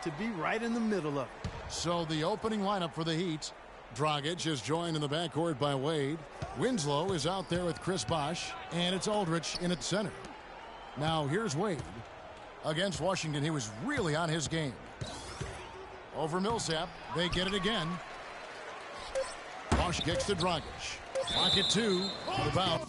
to be right in the middle of it. So the opening lineup for the Heat. Dragic is joined in the backcourt by Wade. Winslow is out there with Chris Bosh, and it's Aldridge in at center. Now here's Wade. Against Washington, he was really on his game. Over Millsap, they get it again. Bosh kicks to Dragic. Pocket two, about.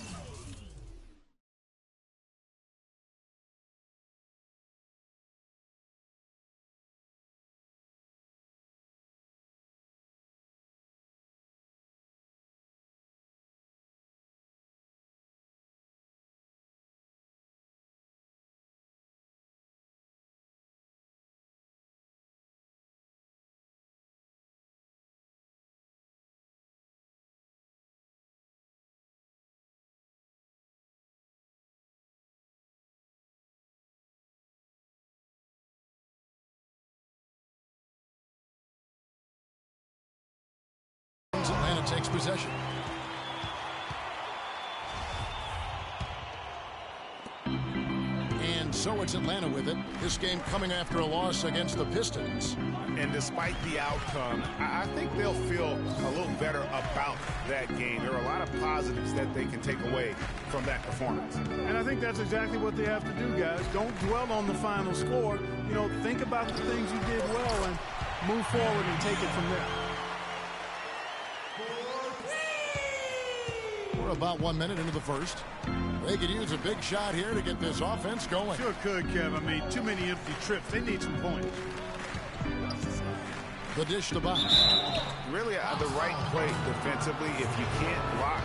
Atlanta takes possession. And so it's Atlanta with it. This game coming after a loss against the Pistons. And despite the outcome, I think they'll feel a little better about that game. There are a lot of positives that they can take away from that performance. And I think that's exactly what they have to do, guys. Don't dwell on the final score. You know, think about the things you did well and move forward and take it from there. We're about 1 minute into the first. They could use a big shot here to get this offense going. Sure could, Kev. I mean, too many empty trips. They need some points. The dish to Bosh. Really the right play defensively. If you can't block,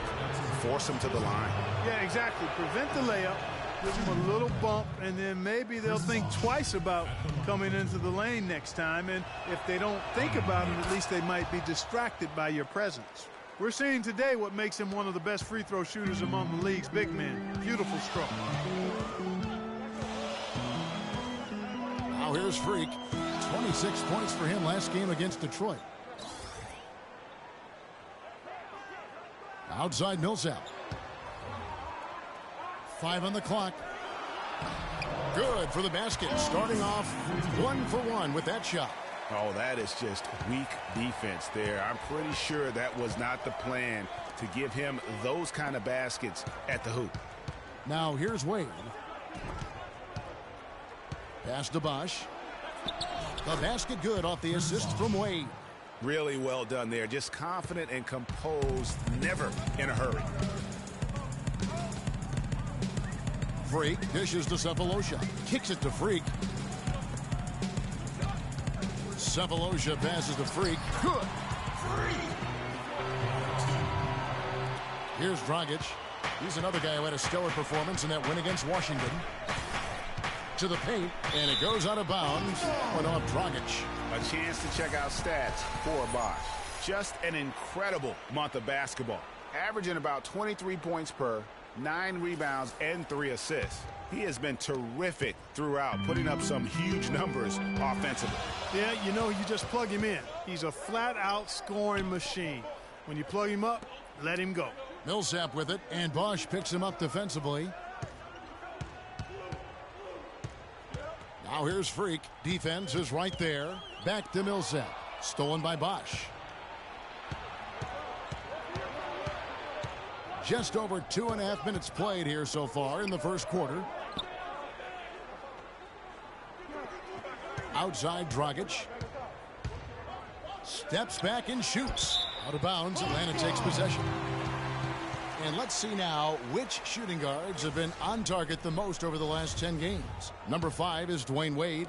force them to the line. Yeah, exactly. Prevent the layup. Give them a little bump, and then maybe they'll think twice about coming into the lane next time. And if they don't think about it, at least they might be distracted by your presence. We're seeing today what makes him one of the best free throw shooters among the league's big men. Beautiful stroke. Now here's Freak. 26 points for him last game against Detroit. Outside Millsap. 5 on the clock. Good for the basket. Starting off 1 for 1 with that shot. Oh, that is just weak defense there. I'm pretty sure that was not the plan to give him those kind of baskets at the hoop. Now here's Wade. Pass to Bosh. The basket good off the assist from Wade. Really well done there. Just confident and composed, never in a hurry. Freak dishes to Cephalosha. Kicks it to Freak. Cephalosha passes to Freak. Good. Here's Dragic. He's another guy who had a stellar performance in that win against Washington. To the paint, and it goes out of bounds. Went off Dragic. A chance to check out stats for Bosh. Just an incredible month of basketball. Averaging about 23 points per, 9 rebounds, and 3 assists. He has been terrific throughout, putting up some huge numbers offensively. Yeah, you know, you just plug him in. He's a flat-out scoring machine. When you plug him up, let him go. Millsap with it, and Bosh picks him up defensively. Now here's Freak. Defense is right there. Back to Millsap. Stolen by Bosh. Just over 2.5 minutes played here so far in the first quarter. Outside Dragic. Steps back and shoots. Out of bounds, Atlanta takes possession. And let's see now which shooting guards have been on target the most over the last 10 games. Number 5 is Dwayne Wade.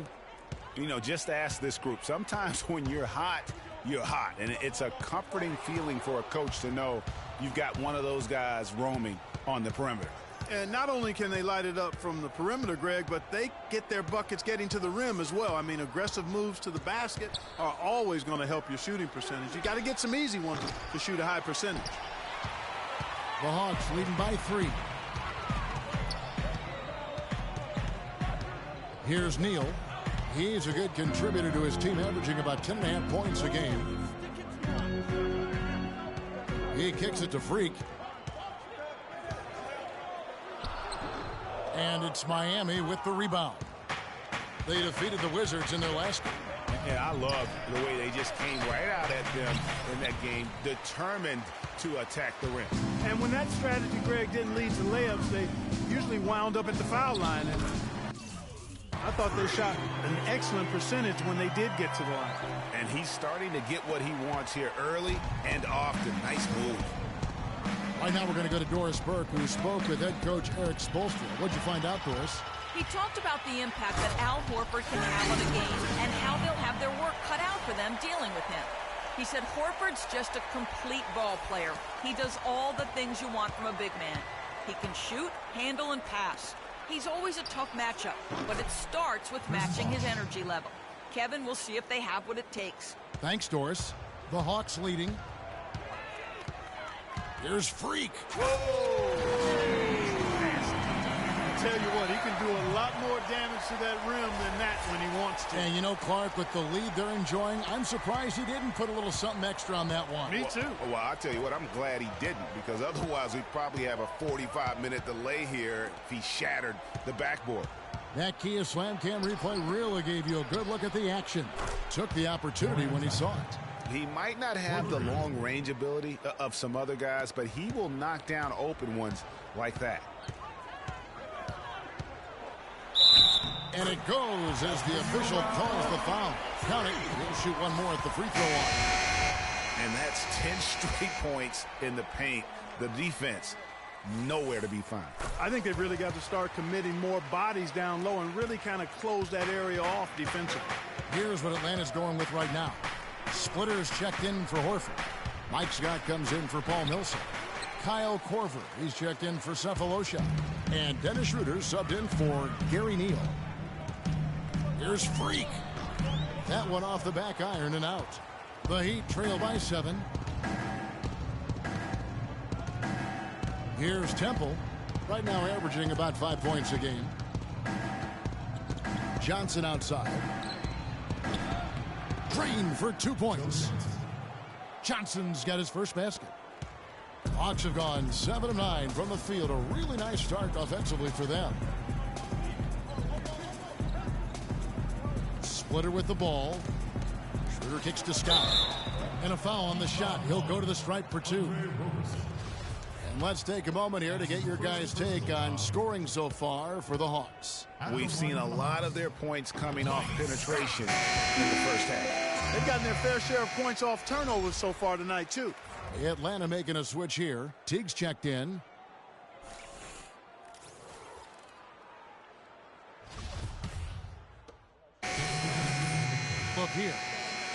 You know, just ask this group. Sometimes when you're hot, you're hot. And it's a comforting feeling for a coach to know you've got one of those guys roaming on the perimeter. And not only can they light it up from the perimeter, Greg, but they get their buckets getting to the rim as well. I mean, aggressive moves to the basket are always going to help your shooting percentage. You got to get some easy ones to shoot a high percentage. The Hawks leading by 3. Here's Neal. He's a good contributor to his team, averaging about 10.5 points a game. He kicks it to Freak. And it's Miami with the rebound. They defeated the Wizards in their last game. Yeah, I love the way they just came right out at them in that game, determined to attack the rim. And when that strategy, Greg, didn't lead to layups, they usually wound up at the foul line. And I thought they shot an excellent percentage when they did get to the line. And he's starting to get what he wants here early and often. Nice move. Right now we're going to go to Doris Burke, who spoke with head coach Eric Spoelstra. What'd you find out, Doris? He talked about the impact that Al Horford can have on a game and how they'll have their work cut out for them dealing with him. He said Horford's just a complete ball player. He does all the things you want from a big man. He can shoot, handle, and pass. He's always a tough matchup, but it starts with matching his energy level. Kevin will see if they have what it takes. Thanks, Doris. The Hawks leading. Here's Freak. I tell you what, he can do a lot more damage to that rim than that when he wants to. And you know, Clark, with the lead they're enjoying, I'm surprised he didn't put a little something extra on that one. Me too. Well, I'll tell you what, I'm glad he didn't, because otherwise we'd probably have a 45-minute delay here if he shattered the backboard. That Kia Slam Cam replay really gave you a good look at the action. Took the opportunity when he saw it. He might not have the long-range ability of some other guys, but he will knock down open ones like that. And it goes as the official calls the foul. Count it. He'll shoot one more at the free throw line. And that's 10 straight points in the paint. The defense, nowhere to be found. I think they've really got to start committing more bodies down low and really kind of close that area off defensively. Here's what Atlanta's going with right now. Splitter's checked in for Horford. Mike Scott comes in for Paul Millsap. Kyle Korver, he's checked in for Cephalosha. And Dennis Schroeder subbed in for Gary Neal. Here's Freak. That one off the back iron and out. The Heat trail by 7. Here's Temple. Right now averaging about 5 points a game. Johnson outside. Drain for 2 points. Johnson's got his first basket. Hawks have gone 7 of 9 from the field. A really nice start offensively for them. Splitter with the ball. Schroeder kicks to Scott. And a foul on the shot. He'll go to the stripe for 2. And let's take a moment here to get your guys' take on scoring so far for the Hawks. We've seen a lot of their points coming off penetration in the first half. They've gotten their fair share of points off turnovers so far tonight, too. Atlanta making a switch here. Teague's checked in. Look here.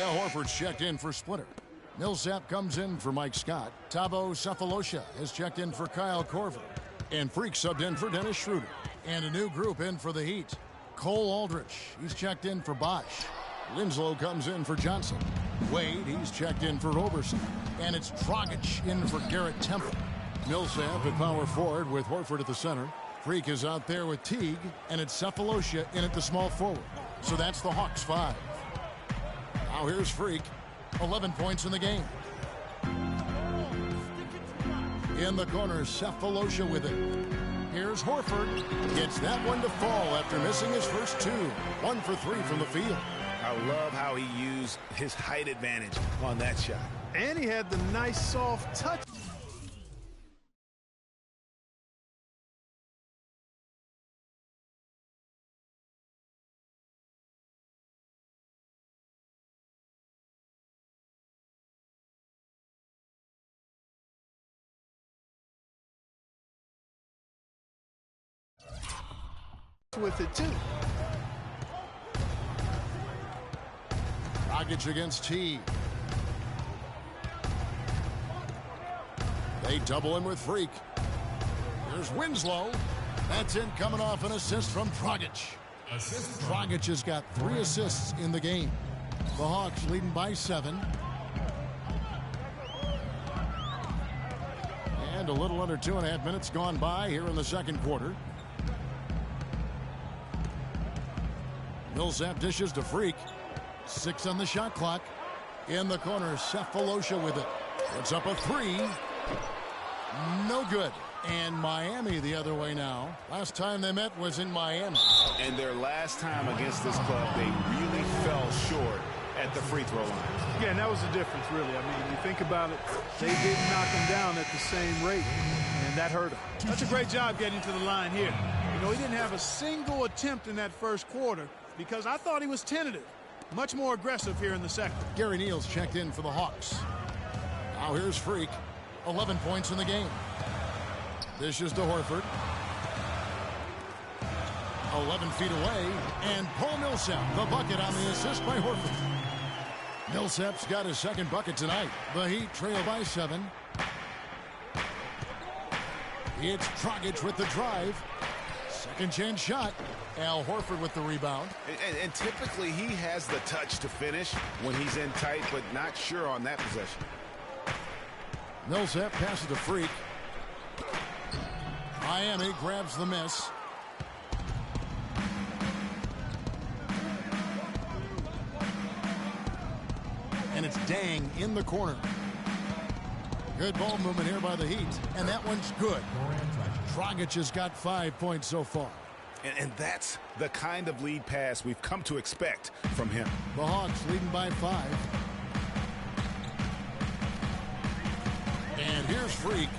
Al Horford's checked in for Splitter. Millsap comes in for Mike Scott. Thabo Cephalosha has checked in for Kyle Korver. And Freak subbed in for Dennis Schroeder. And a new group in for the Heat. Cole Aldrich, he's checked in for Bosch. Winslow comes in for Johnson. Wade, he's checked in for Roberson. And it's Dragic in for Garrett Temple. Millsap at power forward with Horford at the center. Freak is out there with Teague. And it's Cephalosha in at the small forward. So that's the Hawks 5. Now here's Freak. 11 points in the game. In the corner, Cephalosha with it. Here's Horford. Gets that one to fall after missing his first 2. 1 for 3 from the field. I love how he used his height advantage on that shot. And he had the nice soft touch. With it too. Dragic against T. They double him with Freak. Here's Winslow. That's in, coming off an assist from Dragic. Dragic has got 3 assists in the game. The Hawks leading by 7. And a little under 2.5 minutes gone by here in the second quarter. Millsap dishes to Freak. 6 on the shot clock. In the corner, Cephalosha with it. It's up a 3. No good. And Miami the other way now. Last time they met was in Miami. And their last time against this club, they really fell short at the free throw line. Yeah, and that was the difference, really. I mean, you think about it, they didn't knock him down at the same rate, and that hurt him. That's a great job getting to the line here. You know, he didn't have a single attempt in that first quarter because I thought he was tentative. Much more aggressive here in the second. Gary Neal's checked in for the Hawks. Now here's Freak. 11 points in the game. Dishes to Horford. 11 feet away, and Paul Millsap, the bucket on the assist by Horford. Millsap's got his second bucket tonight. The Heat trail by 7. It's Dragic with the drive. Second chance shot. Al Horford with the rebound. And typically he has the touch to finish when he's in tight, but not sure on that possession. Millsap passes to Freak. Miami grabs the miss. And it's Dang in the corner. Good ball movement here by the Heat. And that one's good. Dragic has got 5 points so far. And that's the kind of lead pass we've come to expect from him. The Hawks leading by 5. And here's Freak.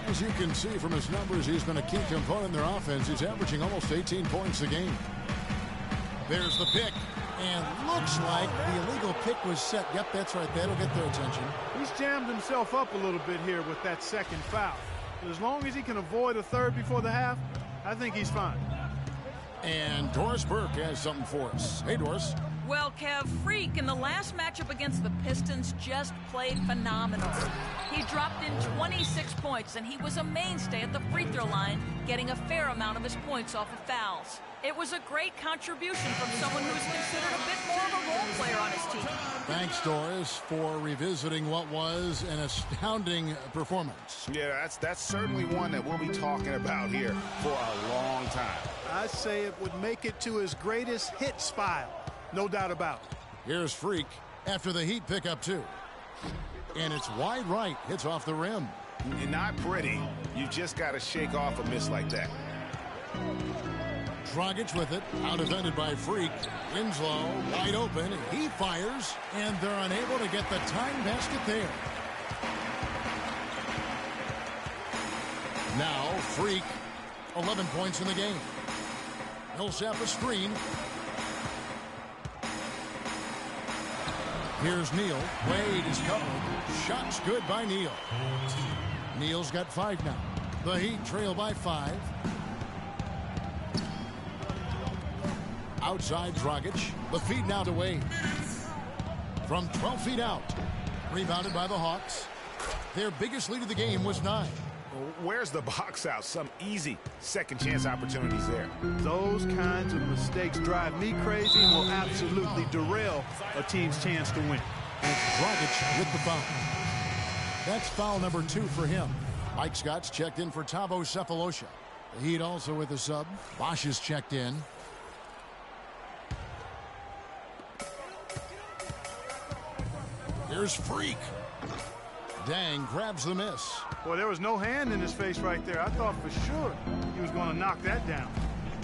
As you can see from his numbers, he's been a key component in their offense. He's averaging almost 18 points a game. There's the pick. And looks like the illegal pick was set. Yep, that's right. That'll get their attention. He's jammed himself up a little bit here with that second foul. But as long as he can avoid a third before the half, I think he's fine. And Doris Burke has something for us. Hey, Doris. Well, Kev, Freak in the last matchup against the Pistons just played phenomenal. He dropped in 26 points, and he was a mainstay at the free throw line, getting a fair amount of his points off of fouls. It was a great contribution from someone who's considered a bit more of a role player on his team. Thanks, Doris, for revisiting what was an astounding performance. Yeah, that's certainly one that we'll be talking about here for a long time. I say it would make it to his greatest hits file. No doubt about it. Here's Freak after the Heat pick up 2. And it's wide right. Hits off the rim. Not pretty. You just got to shake off a miss like that. Dragic with it. Out defended by Freak. Winslow wide open. He fires. And they're unable to get the tying basket there. Now Freak. 11 points in the game. Millsap a screen. Here's Neal. Wade is covered. Shots good by Neal. Neal's got 5 now. The Heat trail by 5. Outside Dragic. The feed now to Wade. From 12 feet out. Rebounded by the Hawks. Their biggest lead of the game was 9. Where's the box out? Some easy second chance opportunities there. Those kinds of mistakes drive me crazy and will absolutely derail a team's chance to win. And Dragic with the foul. That's foul number 2 for him. Mike Scott's checked in for Tavo Cephalosha. The Heat also with a sub. Bosch is checked in. Here's Freak. Dang grabs the miss. Boy, there was no hand in his face right there. I thought for sure he was going to knock that down.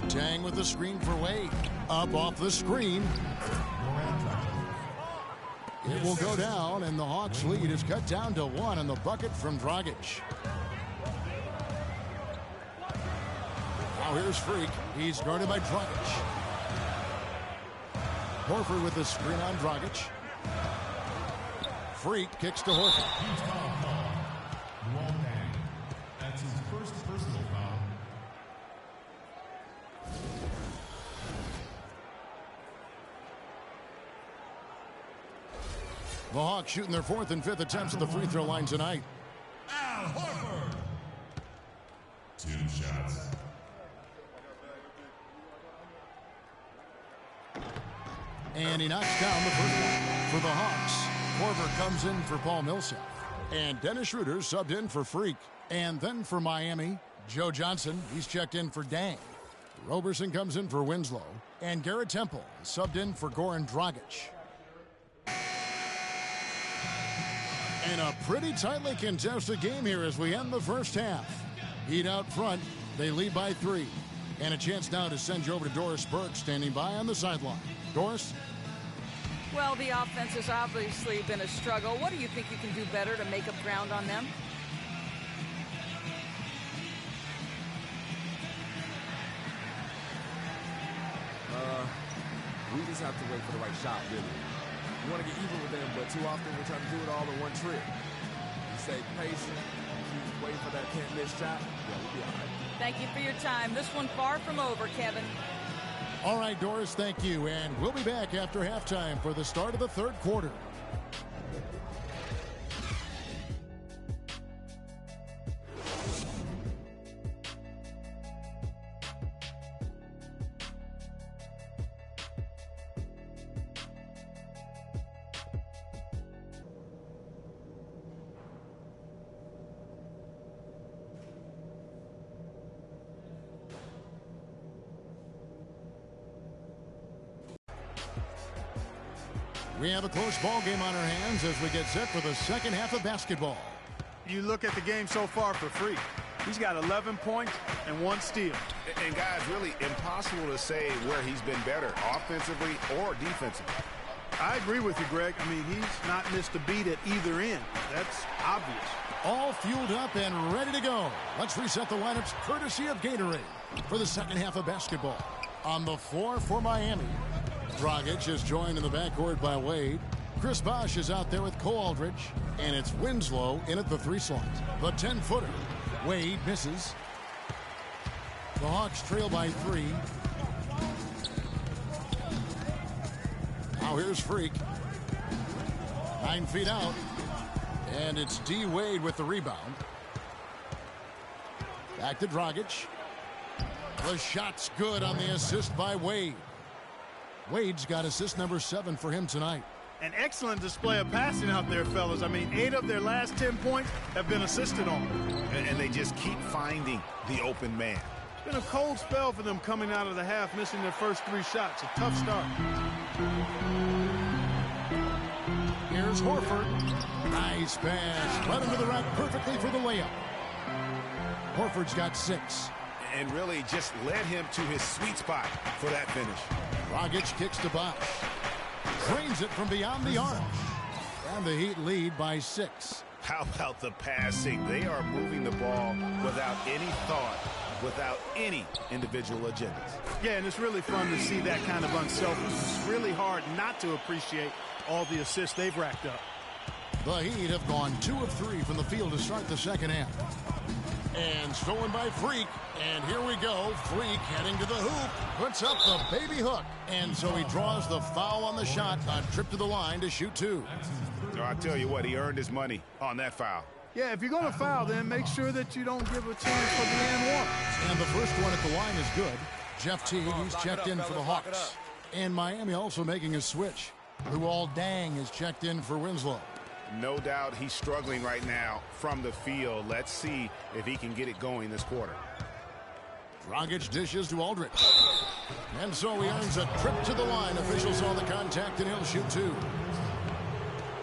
Dang with the screen for Wade. Up off the screen. It will go down, and the Hawks' lead is cut down to 1 on the bucket from Dragic. Now here's Freak. He's guarded by Dragic. Horford with the screen on Dragic. Freak kicks to Horford. That's his first personal foul. The Hawks shooting their 4th and 5th attempts at the free throw line tonight. Al Horford. 2 shots. And he knocks down the first one for the Hawks. Korver comes in for Paul Millsap. And Dennis Schroeder subbed in for Freak. And then for Miami, Joe Johnson, he's checked in for Dang. Roberson comes in for Winslow. And Garrett Temple subbed in for Goran Dragic. And a pretty tightly contested game here as we end the first half. Heat out front. They lead by 3. And a chance now to send you over to Doris Burke, standing by on the sideline. Doris? Well, the offense has obviously been a struggle. What do you think you can do better to make up ground on them? We just have to wait for the right shot, really. We want to get even with them, but too often we're trying to do it all in one trip. We stay patient, keep waiting for that can't-miss shot. Yeah, we'll be all right. Thank you for your time. This one far from over, Kevin. All right, Doris, thank you. And we'll be back after halftime for the start of the third quarter. We have a close ball game on our hands as we get set for the second half of basketball. You look at the game so far for Freak. He's got 11 points and 1 steal. And guys, really impossible to say where he's been better, offensively or defensively. I agree with you, Greg. I mean, he's not missed a beat at either end. That's obvious. All fueled up and ready to go. Let's reset the lineups courtesy of Gatorade for the second half of basketball. On the floor for Miami, Dragic is joined in the backcourt by Wade. Chris Bosh is out there with Cole Aldridge. And it's Winslow in at the 3 slot. The 10-footer. Wade misses. The Hawks trail by 3. Now here's Freak. 9 feet out. And it's D. Wade with the rebound. Back to Dragic. The shot's good on the assist by Wade. Wade's got assist number 7 for him tonight. An excellent display of passing out there, fellas. I mean, 8 of their last 10 points have been assisted on. And they just keep finding the open man. It's been a cold spell for them coming out of the half, missing their first 3 shots. A tough start. Here's Horford. Nice pass. Led him to the rack perfectly for the layup. Horford's got 6. And really just led him to his sweet spot for that finish. Dragic kicks to Bosh. Drains it from beyond the arc. And the Heat lead by 6. How about the passing? They are moving the ball without any thought, without any individual agendas. Yeah, and it's really fun to see that kind of unselfishness. It's really hard not to appreciate all the assists they've racked up. The Heat have gone 2 of 3 from the field to start the second half. And stolen by Freak. And here we go. Freak heading to the hoop. Puts up the baby hook. And so he draws the foul on the shot. A trip to the line to shoot 2. So I tell you what, he earned his money on that foul. Yeah, if you're going to foul, then make sure that you don't give a chance for the and 1. And the first one at the line is good. Jeff Teague, he's checked in for the Hawks. And Miami also making a switch. Luol Deng is checked in for Winslow. No doubt he's struggling right now from the field. Let's see if he can get it going this quarter. Dragic dishes to Aldridge. And so he earns a trip to the line. Officials saw the contact and he'll shoot 2.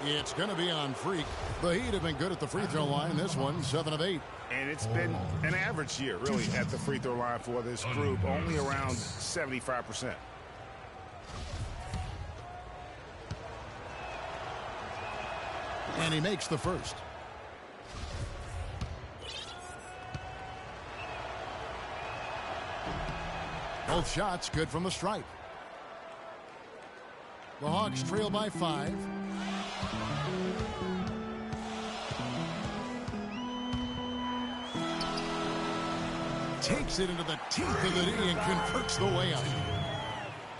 It's going to be on Freak. The Heat have been good at the free throw line. This one, 7 of 8. And it's been an average year, really, at the free throw line for this group. Only around 75%. And he makes the first. Both shots good from the stripe. The Hawks trail by 5. Takes it into the teeth of the D and converts the layup.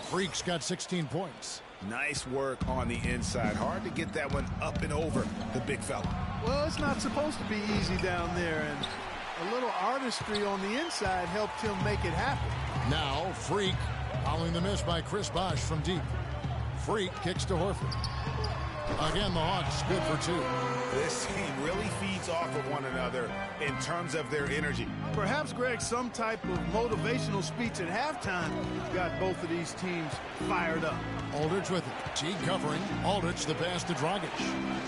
Freak's got 16 points. Nice work on the inside. Hard to get that one up and over the big fella. Well, it's not supposed to be easy down there, and a little artistry on the inside helped him make it happen. Now, Freak following the miss by Chris Bosh from deep. Freak kicks to Horford. Again, the Hawks good for 2. This team really feeds off of one another in terms of their energy. Perhaps, Greg, some type of motivational speech at halftime got both of these teams fired up. Aldridge with it. Teague covering. Aldridge the pass to Dragic.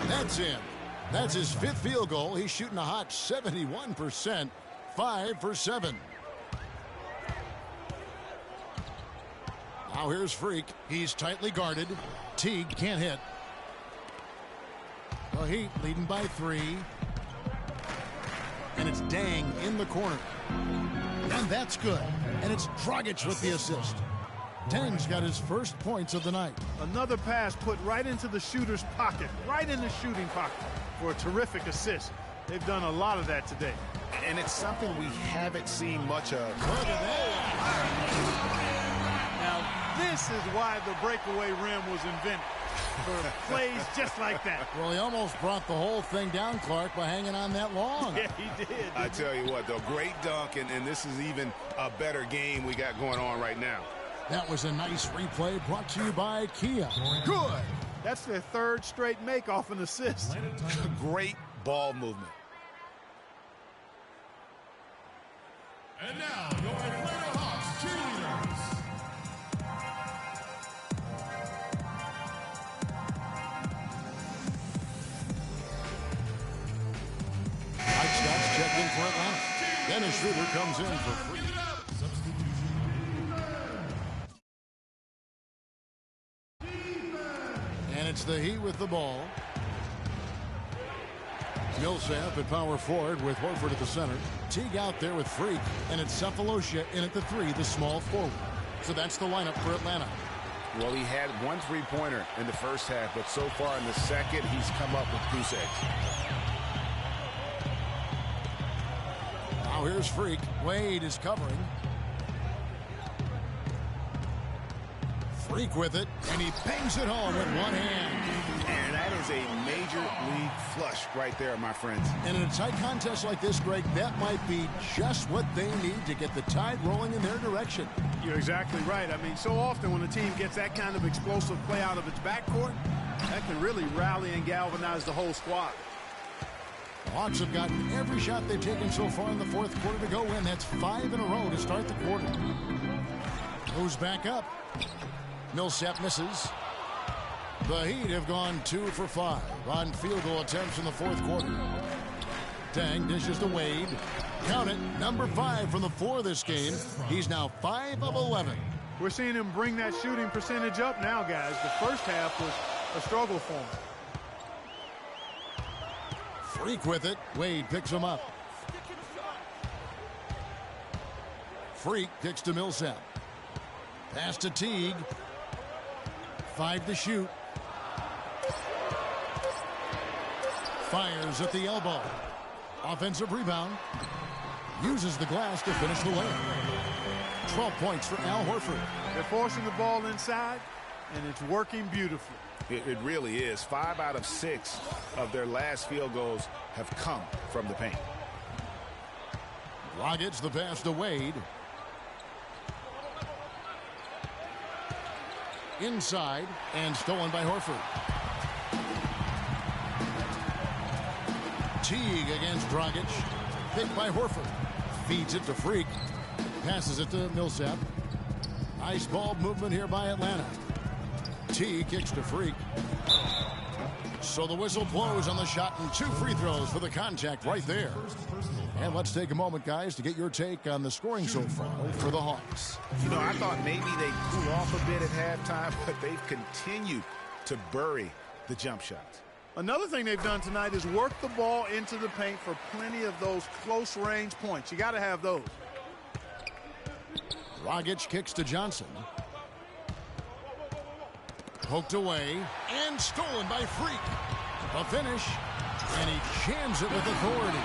That's in. That's his 5th field goal. He's shooting a hot 71% 5 for 7. Now here's Freak. He's tightly guarded. Teague can't hit. The Heat leading by 3. And it's Dang in the corner. And that's good. And it's Dragic with the assist. Dang's got his first points of the night. Another pass put right into the shooter's pocket, right in the shooting pocket for a terrific assist. They've done a lot of that today. And it's something we haven't seen much of. Look at that. Now, this is why the breakaway rim was invented, for plays just like that. Well, he almost brought the whole thing down, Clark, by hanging on that long. Yeah, he did. I tell you what, though, great dunk, and this is even a better game we got going on right now. That was a nice replay brought to you by Kia. Good. That's their third straight make off an assist. Great ball movement. And now, your Atlanta Hawks cheerleaders. Mike Scott's checked in for Atlanta. Dennis Schroeder comes in for Free. And it's the Heat with the ball. Millsap at power forward with Horford at the center. Teague out there with Freak. And it's Cephalosha in at the 3, the small forward. So that's the lineup for Atlanta. Well, he had one three-pointer in the first half, but so far in the second, he's come up with goose eggs. Now here's Freak. Wade is covering. Freak with it, and he bangs it home with one hand. And that is a major league flush right there, my friends. And in a tight contest like this, Greg, that might be just what they need to get the tide rolling in their direction. You're exactly right. I mean, so often when a team gets that kind of explosive play out of its backcourt, that can really rally and galvanize the whole squad. The Hawks have gotten every shot they've taken so far in the fourth quarter to go in. That's 5 in a row to start the quarter. Goes back up. Millsap misses. The Heat have gone 2 for 5 on field goal attempts in the fourth quarter. Dang dishes to Wade. Count it, number 5 from the 4 this game. He's now 5 of 11. We're seeing him bring that shooting percentage up now, guys. The first half was a struggle for him. Freak with it. Wade picks him up. Freak kicks to Millsap. Pass to Teague. 5 to shoot. Fires at the elbow. Offensive rebound. Uses the glass to finish the layup. 12 points for Al Horford. They're forcing the ball inside, and it's working beautifully. It really is. 5 out of 6 of their last field goals have come from the paint. Dragic the pass to Wade. Inside and stolen by Horford. Teague against Dragic. Picked by Horford. Feeds it to Freak. Passes it to Millsap. Nice ball movement here by Atlanta. Teague kicks to Freak. So the whistle blows on the shot and 2 free throws for the contact right there. And let's take a moment, guys, to get your take on the scoring so far for the Hawks. You know, I thought maybe they'd cool off a bit at halftime, but they've continued to bury the jump shots. Another thing they've done tonight is work the ball into the paint for plenty of those close-range points. You got to have those. Dragic kicks to Johnson. Poked away and stolen by Freak. A finish, and he jams it with authority.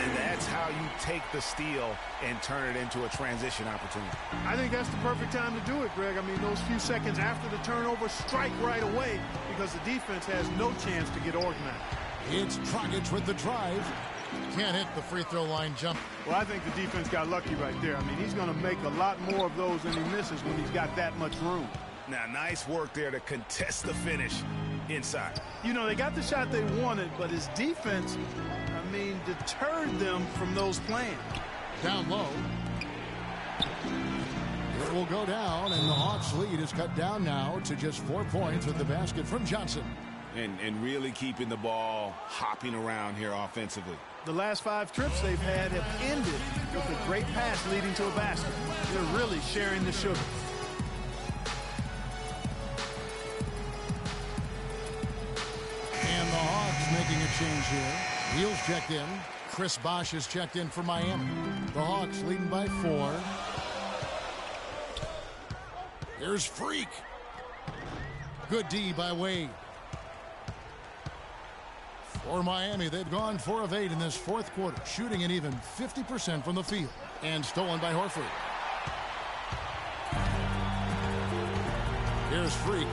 And that's how you take the steal and turn it into a transition opportunity. I think that's the perfect time to do it, Greg. I mean, those few seconds after the turnover, strike right away because the defense has no chance to get organized. It's Dragic with the drive. Can't hit the free throw line jump. Well, I think the defense got lucky right there. I mean, he's going to make a lot more of those than he misses when he's got that much room. Now, nice work there to contest the finish inside. You know, they got the shot they wanted, but his defense, I mean, deterred them from those plans. Down low. It will go down, and the Hawks' lead is cut down now to just 4 points with the basket from Johnson. And really keeping the ball hopping around here offensively. The last 5 trips they've had have ended with a great pass leading to a basket. They're really sharing the sugar. And the Hawks making a change here. Wheels checked in. Chris Bosh is checked in for Miami. The Hawks leading by 4. Here's Freak. Good D by Wade. For Miami, they've gone 4 of 8 in this 4th quarter, shooting an even 50% from the field. And stolen by Horford. Here's Freak.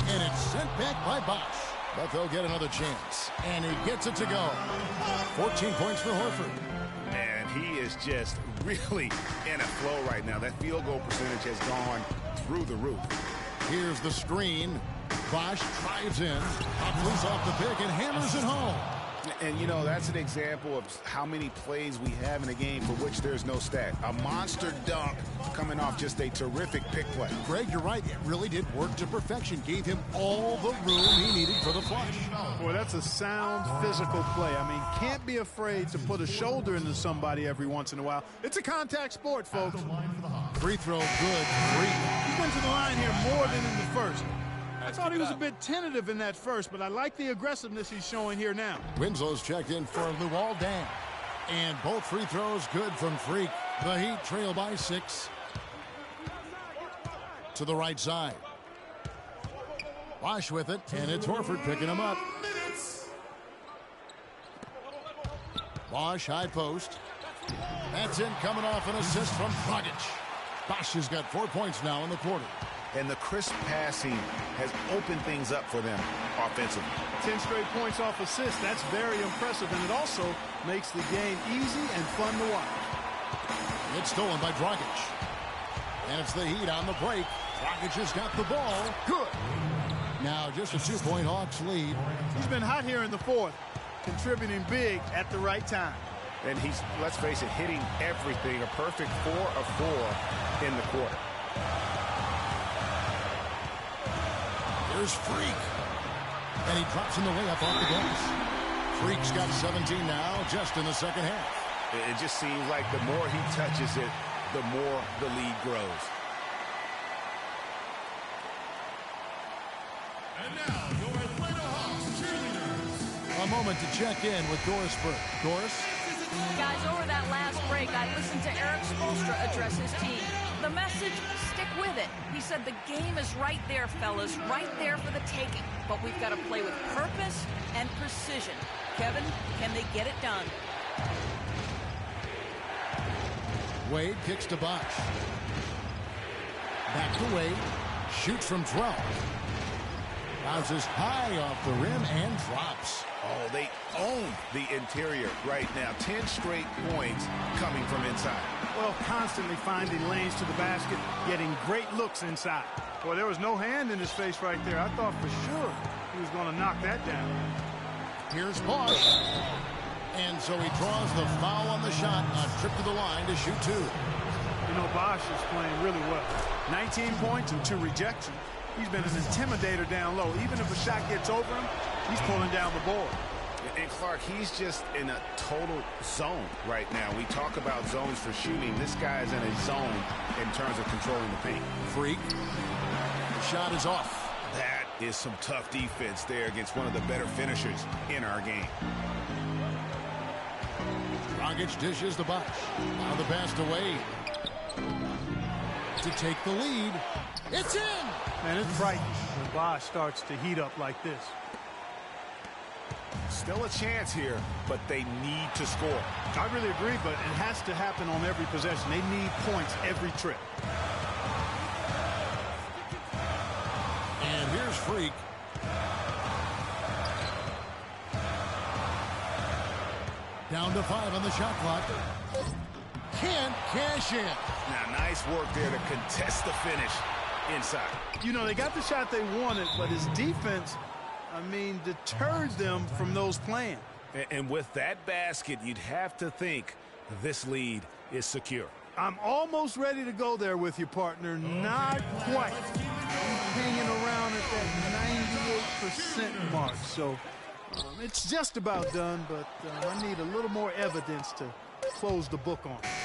And it's sent back by Bosh. But they'll get another chance. And he gets it to go. 14 points for Horford. And he is just really in a flow right now. That field goal percentage has gone through the roof. Here's the screen. Bosh drives in, pops loose off the pick, and hammers it home. And, you know, that's an example of how many plays we have in a game for which there's no stat. A monster dunk coming off just a terrific pick play. Greg, you're right. It really did work to perfection. Gave him all the room he needed for the flush. Boy, that's a sound physical play. I mean, can't be afraid to put a shoulder into somebody every once in a while. It's a contact sport, folks. Free throw good. He went to the line here more than in the first. I thought he was a bit tentative in that first, but I like the aggressiveness he's showing here now. Winslow's checked in for Luol Deng. And both free throws good from Freak. The Heat trail by 6. To the right side. Bosh with it, and it's Horford picking him up. Bosh, high post. That's in, coming off an assist from Dragic. Bosh has got 4 points now in the quarter. And the crisp passing has opened things up for them offensively. 10 straight points off assists. That's very impressive, and it also makes the game easy and fun to watch. It's stolen by Dragic. And it's the Heat on the break. Dragic has got the ball. Good. Now just a 2-point Hawks lead. He's been hot here in the 4th, contributing big at the right time. And he's, let's face it, hitting everything. A perfect 4 of 4 in the quarter. Here's Freak. And he drops in the layup off the glass. Freak's got 17 now, just in the second half. It just seems like the more he touches it, the more the lead grows. And now, your Atlanta Hawks cheerleaders. A moment to check in with Doris Burke. Doris? Guys, over that last break, I listened to Eric Spoelstra address his team. The message, stick with it. He said the game is right there, fellas, right there for the taking. But we've got to play with purpose and precision. Kevin, can they get it done? Wade kicks to Bosh. Back to Wade. Shoots from 12. Bounces high off the rim and drops. Oh, they own the interior right now. 10 straight points coming from inside. Well, constantly finding lanes to the basket, getting great looks inside. Boy, there was no hand in his face right there. I thought for sure he was going to knock that down. Here's Bosh. And so he draws the foul on the shot. A trip to the line to shoot 2. You know, Bosh is playing really well. 19 points and 2 rejections. He's been an intimidator down low. Even if a shot gets over him, he's pulling down the board. And Clark, he's just in a total zone right now. We talk about zones for shooting. This guy's in a zone in terms of controlling the paint. Freak. The shot is off. That is some tough defense there against one of the better finishers in our game. Dragic dishes the Bosh. Now the pass to Wade. To take the lead. It's in! Man, it's frightening when Bosh starts to heat up like this. Still a chance here, but they need to score. I really agree, but it has to happen on every possession. They need points every trip. And here's Freak. Down to 5 on the shot clock. Can't cash in. Now, nice work there to contest the finish inside. You know, they got the shot they wanted, but his defense, I mean, deterred them from those plans. And with that basket, you'd have to think this lead is secure. I'm almost ready to go there with you, partner. Not quite. I'm hanging around at that 98% mark. So It's just about done, but I need a little more evidence to close the book on it.